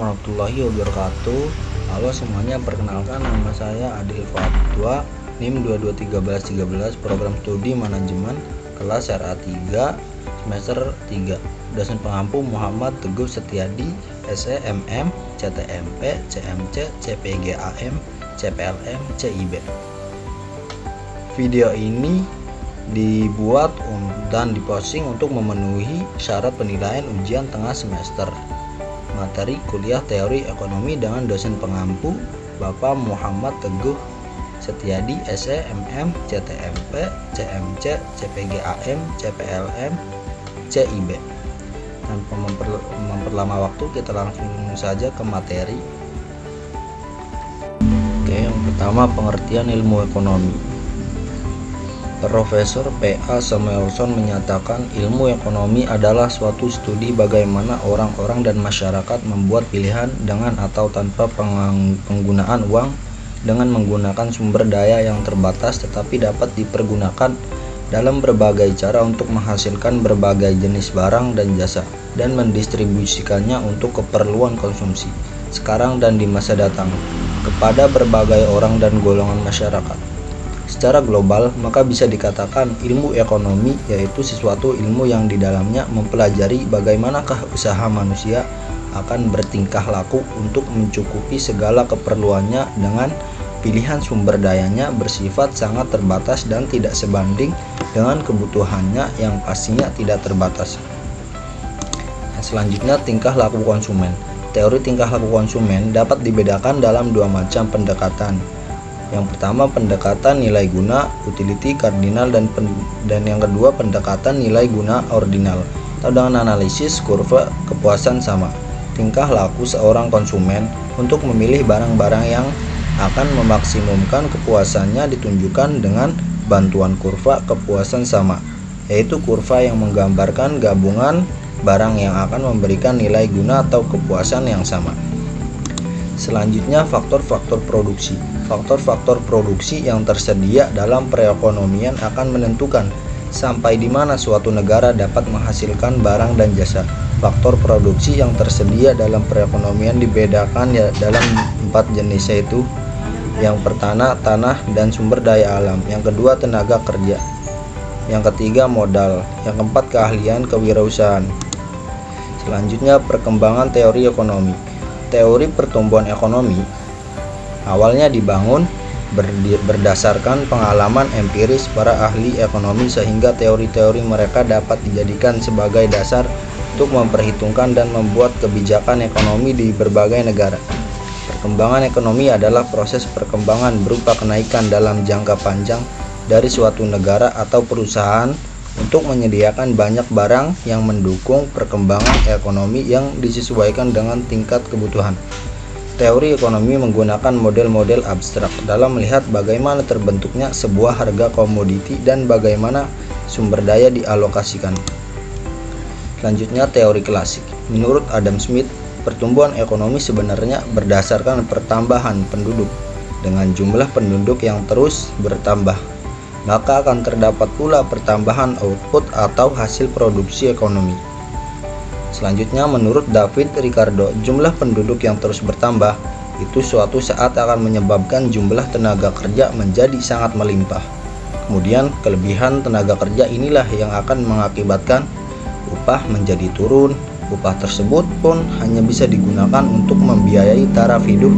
warahmatullahi wabarakatuh. Halo semuanya, perkenalkan nama saya Adil Fatwa, NIM 221313, program studi manajemen, kelas RA 3, semester 3. Dosen pengampu Muhammad Teguh Setiadi, SE, MM, CTMP, CMC, CPGAM, CPLM, CIB. Video ini dibuat dan diposting untuk memenuhi syarat penilaian ujian tengah semester. Materi kuliah teori ekonomi dengan dosen pengampu Bapak Muhammad Teguh Setiadi, SE, MM, CTMP, CMC, CPGAM, CPLM, CIB. Tanpa memperlama waktu, kita langsung saja ke materi. Oke, yang pertama, pengertian ilmu ekonomi. Profesor P.A. Samuelson menyatakan ilmu ekonomi adalah suatu studi bagaimana orang-orang dan masyarakat membuat pilihan dengan atau tanpa penggunaan uang, dengan menggunakan sumber daya yang terbatas tetapi dapat dipergunakan dalam berbagai cara untuk menghasilkan berbagai jenis barang dan jasa, dan mendistribusikannya untuk keperluan konsumsi sekarang dan di masa datang kepada berbagai orang dan golongan masyarakat. Secara global, maka bisa dikatakan ilmu ekonomi yaitu sesuatu ilmu yang di dalamnya mempelajari bagaimanakah usaha manusia akan bertingkah laku untuk mencukupi segala keperluannya dengan pilihan sumber dayanya bersifat sangat terbatas dan tidak sebanding dengan kebutuhannya yang pastinya tidak terbatas. Selanjutnya, tingkah laku konsumen. Teori tingkah laku konsumen dapat dibedakan dalam dua macam pendekatan. Yang pertama, pendekatan nilai guna utility kardinal, dan yang kedua, pendekatan nilai guna ordinal atau dengan analisis kurva kepuasan sama. Tingkah laku seorang konsumen untuk memilih barang-barang yang akan memaksimumkan kepuasannya ditunjukkan dengan bantuan kurva kepuasan sama, yaitu kurva yang menggambarkan gabungan barang yang akan memberikan nilai guna atau kepuasan yang sama. Selanjutnya, faktor-faktor produksi. Faktor-faktor produksi yang tersedia dalam perekonomian akan menentukan sampai di mana suatu negara dapat menghasilkan barang dan jasa. Faktor produksi yang tersedia dalam perekonomian dibedakan dalam 4 jenis, yaitu yang pertama tanah dan sumber daya alam, yang kedua tenaga kerja, yang ketiga modal, yang keempat keahlian kewirausahaan. Selanjutnya, perkembangan teori ekonomi. Teori pertumbuhan ekonomi awalnya dibangun berdasarkan pengalaman empiris para ahli ekonomi, sehingga teori-teori mereka dapat dijadikan sebagai dasar untuk memperhitungkan dan membuat kebijakan ekonomi di berbagai negara. Perkembangan ekonomi adalah proses perkembangan berupa kenaikan dalam jangka panjang dari suatu negara atau perusahaan untuk menyediakan banyak barang yang mendukung perkembangan ekonomi yang disesuaikan dengan tingkat kebutuhan. Teori ekonomi menggunakan model-model abstrak dalam melihat bagaimana terbentuknya sebuah harga komoditi dan bagaimana sumber daya dialokasikan. Selanjutnya, teori klasik. Menurut Adam Smith, pertumbuhan ekonomi sebenarnya berdasarkan pertambahan penduduk. Dengan jumlah penduduk yang terus bertambah, maka akan terdapat pula pertambahan output atau hasil produksi ekonomi. Selanjutnya, menurut David Ricardo, jumlah penduduk yang terus bertambah itu suatu saat akan menyebabkan jumlah tenaga kerja menjadi sangat melimpah. Kemudian, kelebihan tenaga kerja inilah yang akan mengakibatkan upah menjadi turun. Upah tersebut pun hanya bisa digunakan untuk membiayai taraf hidup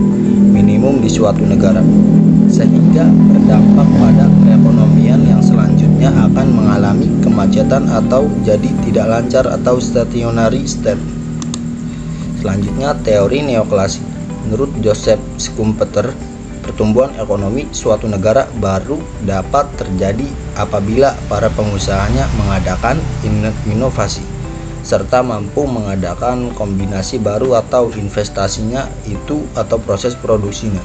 minimum di suatu negara, sehingga berdampak pada perekonomian yang selanjutnya akan mengalami kemacetan atau jadi tidak lancar atau stationary state. Selanjutnya, teori neoklasik. Menurut Joseph Schumpeter, pertumbuhan ekonomi suatu negara baru dapat terjadi apabila para pengusahanya mengadakan inovasi serta mampu mengadakan kombinasi baru atau investasinya itu atau proses produksinya.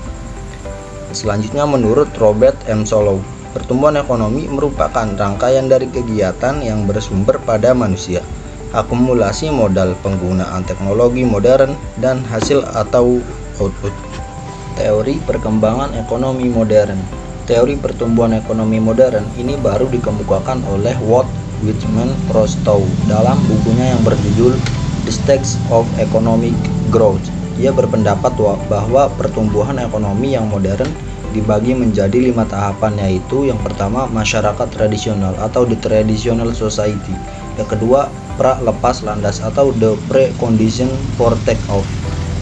Selanjutnya, menurut Robert M. Solow, pertumbuhan ekonomi merupakan rangkaian dari kegiatan yang bersumber pada manusia, akumulasi modal, penggunaan teknologi modern, dan hasil atau output. Teori perkembangan ekonomi modern. Teori pertumbuhan ekonomi modern ini baru dikemukakan oleh Walt Whitman Rostow dalam bukunya yang berjudul The Stakes of Economic Growth. Ia berpendapat bahwa pertumbuhan ekonomi yang modern dibagi menjadi 5 tahapan, yaitu yang pertama masyarakat tradisional atau the traditional society, yang kedua pra-lepas landas atau the pre-condition for take-off,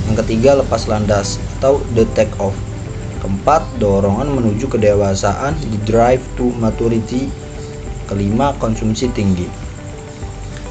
yang ketiga lepas landas atau the take-off, keempat dorongan menuju kedewasaan the drive to maturity, kelima konsumsi tinggi.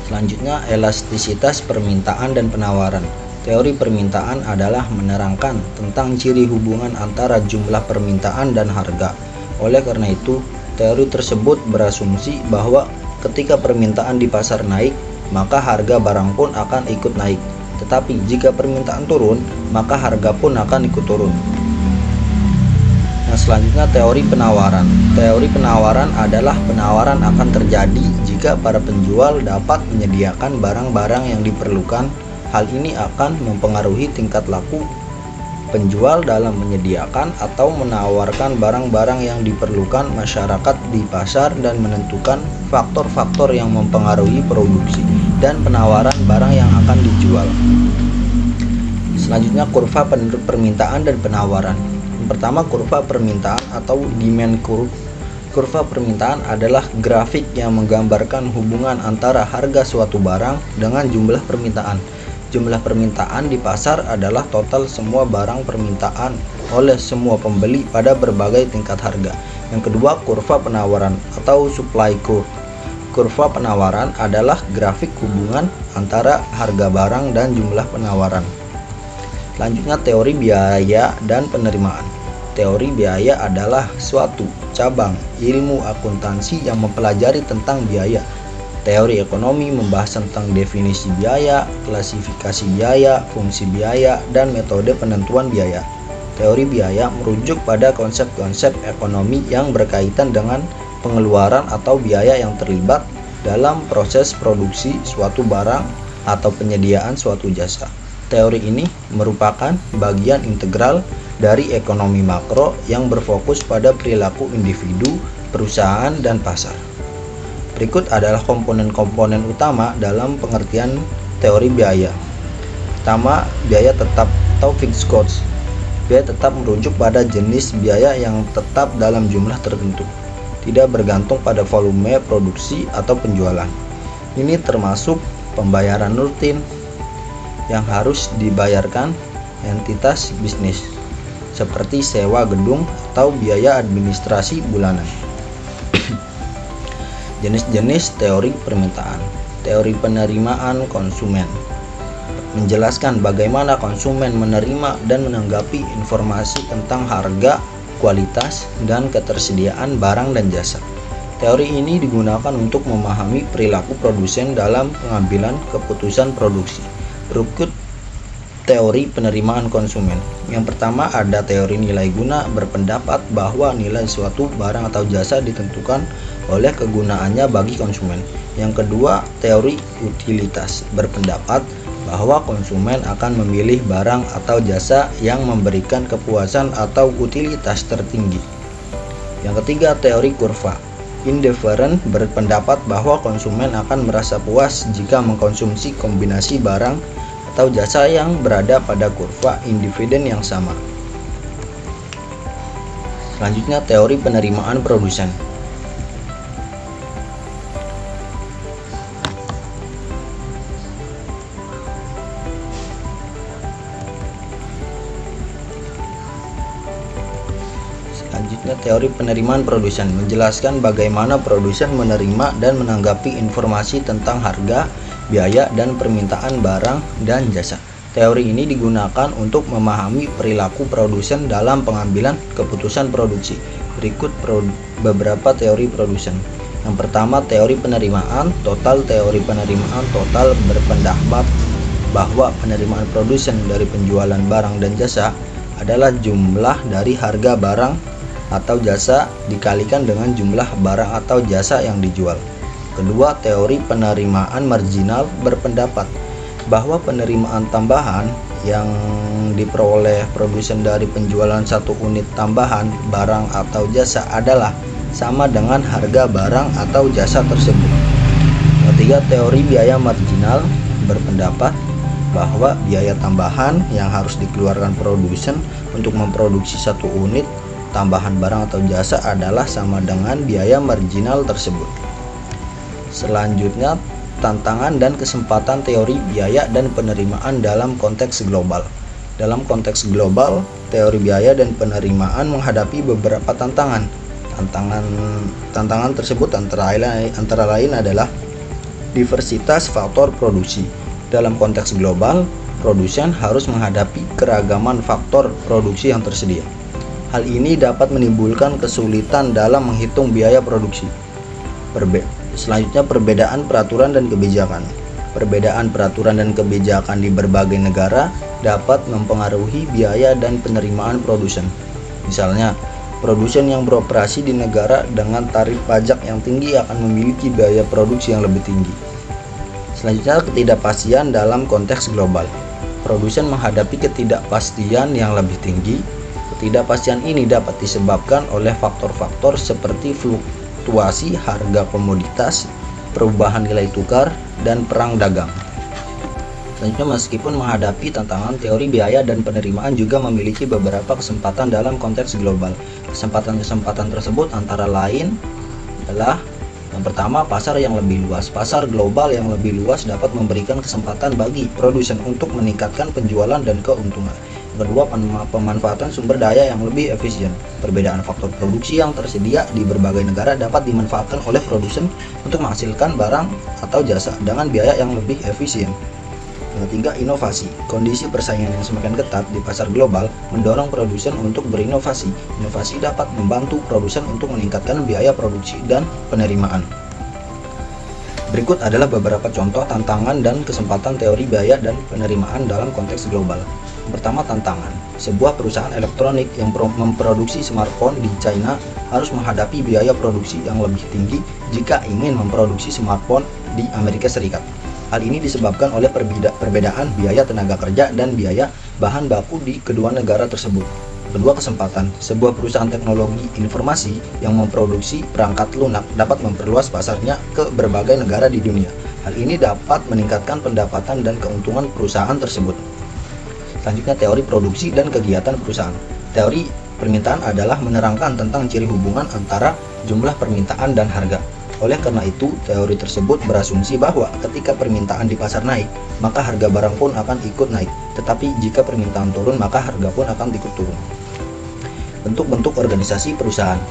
Selanjutnya elastisitas permintaan dan penawaran. Teori permintaan adalah menerangkan tentang ciri hubungan antara jumlah permintaan dan harga. Oleh karena itu, teori tersebut berasumsi bahwa ketika permintaan di pasar naik, maka harga barang pun akan ikut naik. Tetapi jika permintaan turun, maka harga pun akan ikut turun. Nah, selanjutnya teori penawaran. Teori penawaran adalah penawaran akan terjadi jika para penjual dapat menyediakan barang-barang yang diperlukan. Hal ini akan mempengaruhi tingkat laku penjual dalam menyediakan atau menawarkan barang-barang yang diperlukan masyarakat di pasar dan menentukan faktor-faktor yang mempengaruhi produksi dan penawaran barang yang akan dijual. Selanjutnya kurva permintaan dan penawaran. Yang pertama, kurva permintaan atau demand curve. Kurva permintaan adalah grafik yang menggambarkan hubungan antara harga suatu barang dengan jumlah permintaan. Jumlah permintaan di pasar adalah total semua barang permintaan oleh semua pembeli pada berbagai tingkat harga. Yang kedua, kurva penawaran atau supply curve. Kurva penawaran adalah grafik hubungan antara harga barang dan jumlah penawaran. Selanjutnya, teori biaya dan penerimaan. Teori biaya adalah suatu cabang ilmu akuntansi yang mempelajari tentang biaya. Teori ekonomi membahas tentang definisi biaya, klasifikasi biaya, fungsi biaya, dan metode penentuan biaya. Teori biaya merujuk pada konsep-konsep ekonomi yang berkaitan dengan pengeluaran atau biaya yang terlibat dalam proses produksi suatu barang atau penyediaan suatu jasa. Teori ini merupakan bagian integral dari ekonomi makro yang berfokus pada perilaku individu, perusahaan, dan pasar. Berikut adalah komponen-komponen utama dalam pengertian teori biaya. Pertama, biaya tetap atau fixed cost. Biaya tetap merujuk pada jenis biaya yang tetap dalam jumlah tertentu, tidak bergantung pada volume produksi atau penjualan. Ini termasuk pembayaran rutin yang harus dibayarkan entitas bisnis, seperti sewa gedung atau biaya administrasi bulanan. Jenis-jenis teori permintaan. Teori penerimaan konsumen menjelaskan bagaimana konsumen menerima dan menanggapi informasi tentang harga, kualitas, dan ketersediaan barang dan jasa. Teori ini digunakan untuk memahami perilaku produsen dalam pengambilan keputusan produksi. Berikut teori penerimaan konsumen. Yang pertama, ada teori nilai guna, berpendapat bahwa nilai suatu barang atau jasa ditentukan oleh kegunaannya bagi konsumen. Yang kedua, teori utilitas, berpendapat bahwa konsumen akan memilih barang atau jasa yang memberikan kepuasan atau utilitas tertinggi. Yang ketiga, teori kurva indifferent, berpendapat bahwa konsumen akan merasa puas jika mengkonsumsi kombinasi barang atau jasa yang berada pada kurva indifferent yang sama. Selanjutnya, teori penerimaan produsen. Selanjutnya, teori penerimaan produsen menjelaskan bagaimana produsen menerima dan menanggapi informasi tentang harga, biaya, dan permintaan barang dan jasa. Teori ini digunakan untuk memahami perilaku produsen dalam pengambilan keputusan produksi. Berikut beberapa teori produsen. Yang pertama, teori penerimaan total. Teori penerimaan total berpendapat bahwa penerimaan produsen dari penjualan barang dan jasa adalah jumlah dari harga barang atau jasa dikalikan dengan jumlah barang atau jasa yang dijual. Kedua, teori penerimaan marginal berpendapat bahwa penerimaan tambahan yang diperoleh produsen dari penjualan satu unit tambahan barang atau jasa adalah sama dengan harga barang atau jasa tersebut. Ketiga, teori biaya marginal berpendapat bahwa biaya tambahan yang harus dikeluarkan produsen untuk memproduksi satu unit tambahan barang atau jasa adalah sama dengan biaya marginal tersebut. Selanjutnya, tantangan dan kesempatan teori biaya dan penerimaan dalam konteks global. Dalam konteks global, teori biaya dan penerimaan menghadapi beberapa tantangan. Tantangan tersebut antara lain adalah diversitas faktor produksi. Dalam konteks global, produsen harus menghadapi keragaman faktor produksi yang tersedia. Hal ini dapat menimbulkan kesulitan dalam menghitung biaya produksi. Selanjutnya, perbedaan peraturan dan kebijakan. Perbedaan peraturan dan kebijakan di berbagai negara dapat mempengaruhi biaya dan penerimaan produsen. Misalnya, produsen yang beroperasi di negara dengan tarif pajak yang tinggi akan memiliki biaya produksi yang lebih tinggi. Selanjutnya, ketidakpastian dalam konteks global. Produsen menghadapi ketidakpastian yang lebih tinggi. Ketidakpastian ini dapat disebabkan oleh faktor-faktor seperti fluktuasi harga komoditas, perubahan nilai tukar, dan perang dagang. Selanjutnya, meskipun menghadapi tantangan, teori biaya dan penerimaan juga memiliki beberapa kesempatan dalam konteks global. Kesempatan-kesempatan tersebut antara lain adalah: yang pertama, pasar yang lebih luas. Pasar global yang lebih luas dapat memberikan kesempatan bagi produsen untuk meningkatkan penjualan dan keuntungan. Yang kedua, pemanfaatan sumber daya yang lebih efisien. Perbedaan faktor produksi yang tersedia di berbagai negara dapat dimanfaatkan oleh produsen untuk menghasilkan barang atau jasa dengan biaya yang lebih efisien. Yang ketiga, inovasi. Kondisi persaingan yang semakin ketat di pasar global mendorong produsen untuk berinovasi. Inovasi dapat membantu produsen untuk meningkatkan biaya produksi dan penerimaan. Berikut adalah beberapa contoh tantangan dan kesempatan teori biaya dan penerimaan dalam konteks global. Pertama, tantangan. Sebuah perusahaan elektronik yang memproduksi smartphone di China harus menghadapi biaya produksi yang lebih tinggi jika ingin memproduksi smartphone di Amerika Serikat. Hal ini disebabkan oleh perbedaan biaya tenaga kerja dan biaya bahan baku di kedua negara tersebut. Kedua, kesempatan. Sebuah perusahaan teknologi informasi yang memproduksi perangkat lunak dapat memperluas pasarnya ke berbagai negara di dunia. Hal ini dapat meningkatkan pendapatan dan keuntungan perusahaan tersebut. Selanjutnya, teori produksi dan kegiatan perusahaan. Teori permintaan adalah menerangkan tentang ciri hubungan antara jumlah permintaan dan harga. Oleh karena itu, teori tersebut berasumsi bahwa ketika permintaan di pasar naik, maka harga barang pun akan ikut naik. Tetapi jika permintaan turun, maka harga pun akan ikut turun. Bentuk-bentuk organisasi perusahaan.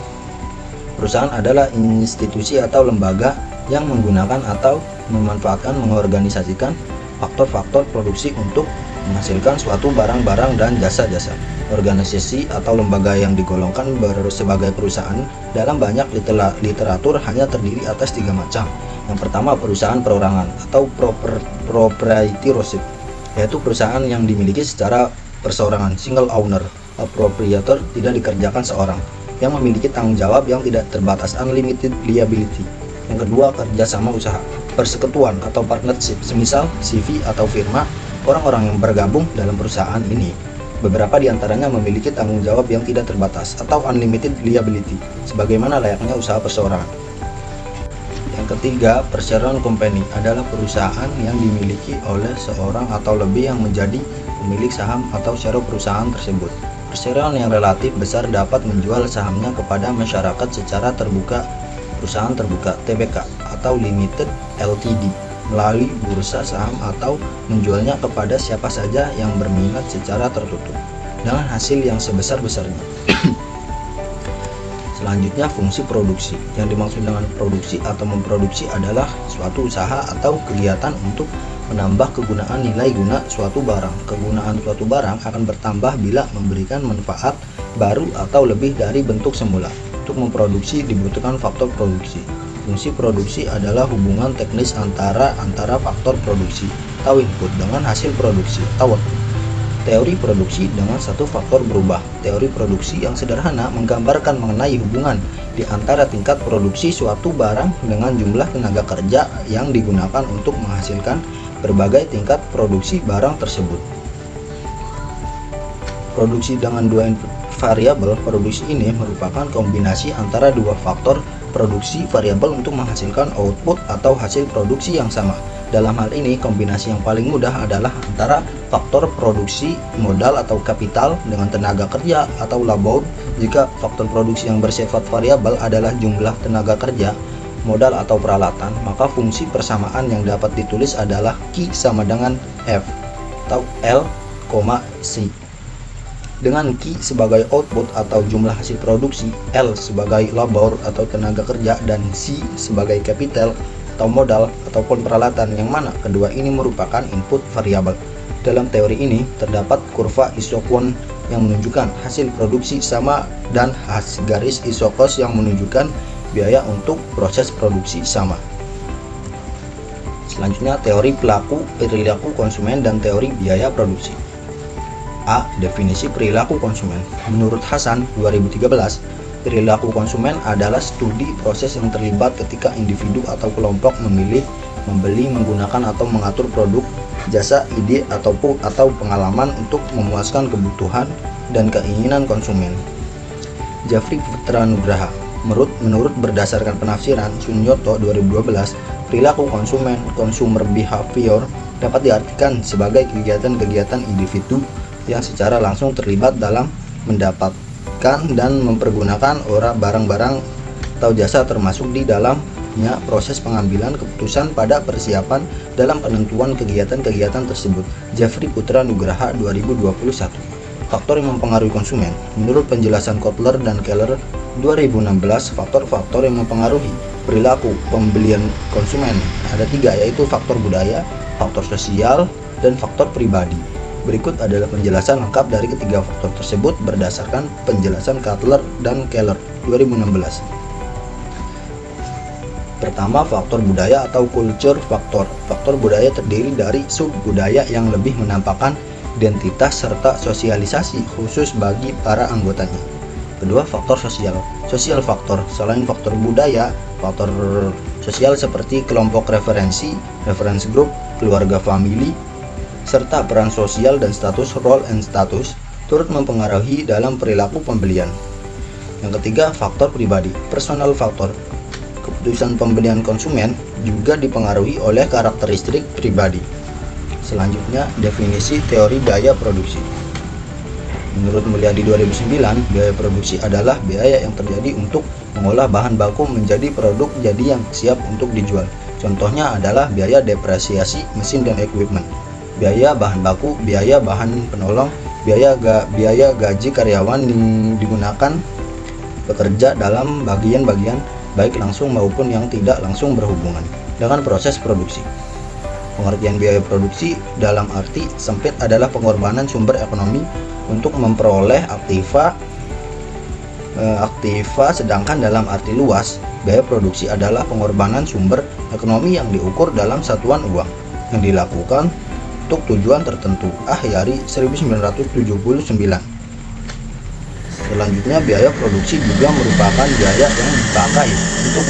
Perusahaan adalah institusi atau lembaga yang menggunakan atau memanfaatkan mengorganisasikan faktor-faktor produksi untuk menghasilkan suatu barang-barang dan jasa-jasa. Organisasi atau lembaga yang digolongkan sebagai perusahaan dalam banyak literatur hanya terdiri atas 3 macam. Yang pertama, perusahaan perorangan atau proprietorship, yaitu perusahaan yang dimiliki secara perseorangan, single owner. A proprietor tidak dikerjakan seorang, yang memiliki tanggung jawab yang tidak terbatas, unlimited liability. Yang kedua, kerjasama usaha, persekutuan atau partnership, semisal CV atau firma. Orang-orang yang bergabung dalam perusahaan ini, beberapa di antaranya memiliki tanggung jawab yang tidak terbatas atau unlimited liability, sebagaimana layaknya usaha perseorangan. Yang ketiga, perseroan company adalah perusahaan yang dimiliki oleh seorang atau lebih yang menjadi pemilik saham atau share perusahaan tersebut. Perseroan yang relatif besar dapat menjual sahamnya kepada masyarakat secara terbuka, perusahaan terbuka (TBK) atau limited LTD melalui bursa saham, atau menjualnya kepada siapa saja yang berminat secara tertutup dengan hasil yang sebesar-besarnya. Selanjutnya, fungsi produksi. Yang dimaksud dengan produksi atau memproduksi adalah suatu usaha atau kegiatan untuk menambah kegunaan nilai guna suatu barang. Kegunaan suatu barang akan bertambah bila memberikan manfaat baru atau lebih dari bentuk semula. Untuk memproduksi dibutuhkan faktor produksi. Fungsi produksi adalah hubungan teknis antara faktor produksi atau input dengan hasil produksi atau output. Teori produksi dengan satu faktor berubah. Teori produksi yang sederhana menggambarkan mengenai hubungan di antara tingkat produksi suatu barang dengan jumlah tenaga kerja yang digunakan untuk menghasilkan berbagai tingkat produksi barang tersebut. Produksi dengan dua variabel produksi ini merupakan kombinasi antara dua faktor produksi variabel untuk menghasilkan output atau hasil produksi yang sama. Dalam hal ini, kombinasi yang paling mudah adalah antara faktor produksi modal atau kapital dengan tenaga kerja atau labor. Jika faktor produksi yang bersifat variabel adalah jumlah tenaga kerja, modal atau peralatan, maka fungsi persamaan yang dapat ditulis adalah Q sama dengan F atau L, C. Dengan Q sebagai output atau jumlah hasil produksi, L sebagai labor atau tenaga kerja, dan C sebagai capital atau modal ataupun peralatan, yang mana kedua ini merupakan input variabel. Dalam teori ini terdapat kurva isokron yang menunjukkan hasil produksi sama dan garis isokos yang menunjukkan biaya untuk proses produksi sama. Selanjutnya, teori perilaku konsumen dan teori biaya produksi. A. Definisi perilaku konsumen. Menurut Hasan 2013, perilaku konsumen adalah studi proses yang terlibat ketika individu atau kelompok memilih, membeli, menggunakan atau mengatur produk, jasa, ide, atau pengalaman untuk memuaskan kebutuhan dan keinginan konsumen. Jeffrey Putra Nugraha. Menurut berdasarkan penafsiran Sunyoto 2012, perilaku konsumen, consumer behavior, dapat diartikan sebagai kegiatan-kegiatan individu yang secara langsung terlibat dalam mendapatkan dan mempergunakan barang-barang atau jasa, termasuk di dalamnya proses pengambilan keputusan pada persiapan dalam penentuan kegiatan-kegiatan tersebut. Jeffrey Putra Nugraha 2021. Faktor yang mempengaruhi konsumen. Menurut penjelasan Kotler dan Keller 2016, faktor-faktor yang mempengaruhi perilaku pembelian konsumen ada 3, yaitu faktor budaya, faktor sosial, dan faktor pribadi. Berikut adalah penjelasan lengkap dari ketiga faktor tersebut berdasarkan penjelasan Kotler dan Keller 2016. Pertama, faktor budaya atau culture factor. Faktor budaya terdiri dari sub-budaya yang lebih menampakkan identitas serta sosialisasi khusus bagi para anggotanya. Kedua, faktor sosial. Social factor. Selain faktor budaya, faktor sosial seperti kelompok referensi, reference group, keluarga famili, serta peran sosial dan status, role and status, turut mempengaruhi dalam perilaku pembelian. Yang ketiga, faktor pribadi, personal factor. Keputusan pembelian konsumen juga dipengaruhi oleh karakteristik pribadi. Selanjutnya, definisi teori biaya produksi. Menurut Mulyadi 2009, biaya produksi adalah biaya yang terjadi untuk mengolah bahan baku menjadi produk jadi yang siap untuk dijual. Contohnya adalah biaya depresiasi mesin dan equipment, biaya bahan baku, biaya bahan penolong, biaya gaji karyawan yang digunakan bekerja dalam bagian-bagian baik langsung maupun yang tidak langsung berhubungan dengan proses produksi. Pengertian biaya produksi dalam arti sempit adalah pengorbanan sumber ekonomi untuk memperoleh aktiva, sedangkan dalam arti luas, biaya produksi adalah pengorbanan sumber ekonomi yang diukur dalam satuan uang yang dilakukan untuk tujuan tertentu. Ahyari 1979. Selanjutnya, biaya produksi juga merupakan biaya yang dipakai untuk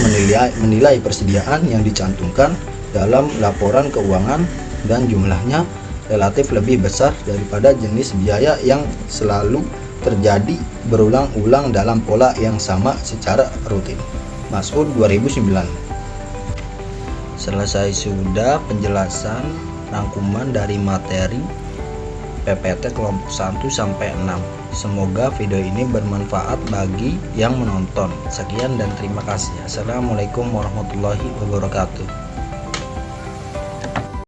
menilai persediaan yang dicantumkan dalam laporan keuangan dan jumlahnya relatif lebih besar daripada jenis biaya yang selalu terjadi berulang-ulang dalam pola yang sama secara rutin. Mas'ud 2009. Selesai sudah penjelasan rangkuman dari materi PPT kelompok 1 sampai 6. Semoga video ini bermanfaat bagi yang menonton. Sekian dan terima kasih. Assalamualaikum warahmatullahi wabarakatuh.